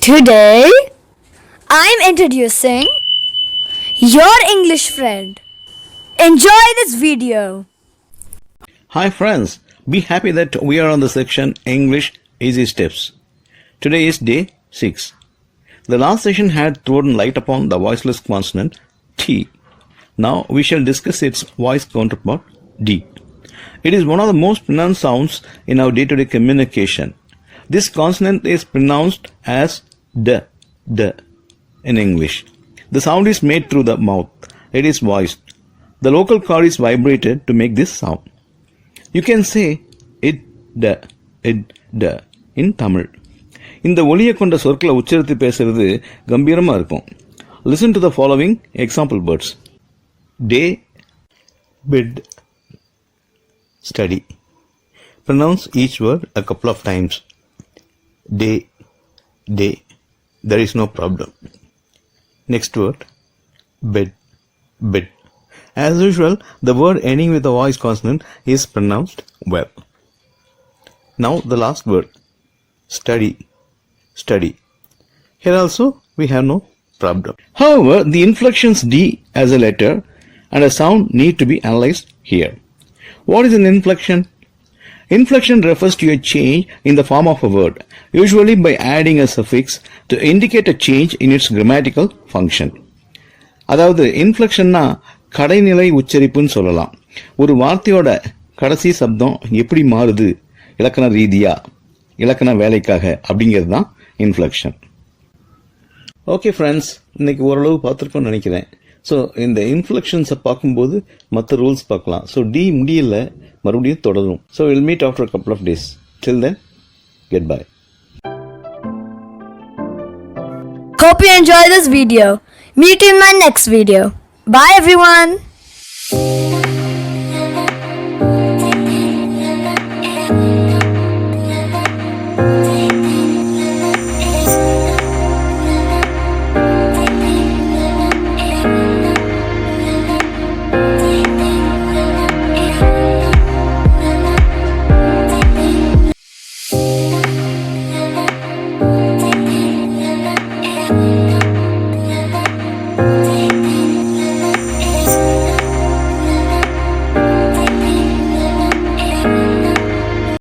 Today, I'm introducing your English friend. Enjoy this video. Hi friends, be happy that we are on the section English Easy Steps. Today is day 6. The last session had thrown light upon the voiceless consonant T. Now we shall discuss its voice counterpart D. It is one of the most pronounced sounds in our day-to-day communication. This consonant is pronounced as D in English. The sound is made through the mouth. It is voiced. The local cord is vibrated to make this sound. You can say it in Tamil. இந்த ஒலியை கொண்ட சொற்களை உச்சரித்து பேசுறது கம்பீரமா இருக்கும். Listen to the following example words. Day, bed, study. Pronounce each word a couple of times. Day. There is no problem. Next word. Bed. As usual, the word ending with a voice consonant is pronounced well. Now the last word. Study. Here also we have no problem. However, the inflections D as a letter and a sound need to be analyzed here. What is an inflection? Inflection refers to a change in the form of a word, usually by adding a suffix to indicate a change in its grammatical function. அதாவது இன்ஃப்ளெக்ஷன்னா கடைநிலை உச்சரிப்புன்னு சொல்லலாம். ஒரு வார்த்தையோட கடைசி சப்தம் எப்படி மாறுது இலக்கண ரீதியா, இலக்கண வேலைக்காக அப்படிங்கிறது தான் இன்ஃப்ளெக்ஷன். ஓகே ஃப்ரெண்ட்ஸ், இன்னைக்கு ஓரளவு பார்த்துருக்கோன்னு நினைக்கிறேன். ஸோ இந்த இன்ஃப்ளெக்ஷன்ஸை பார்க்கும்போது மற்ற ரூல்ஸ் பார்க்கலாம். ஸோ டி முடியல, மறுபடியும் தொடரும். So will meet after a couple of days. Till then, goodbye. Hope you enjoy this video. Meet you in my next video. Bye everyone. Thank you.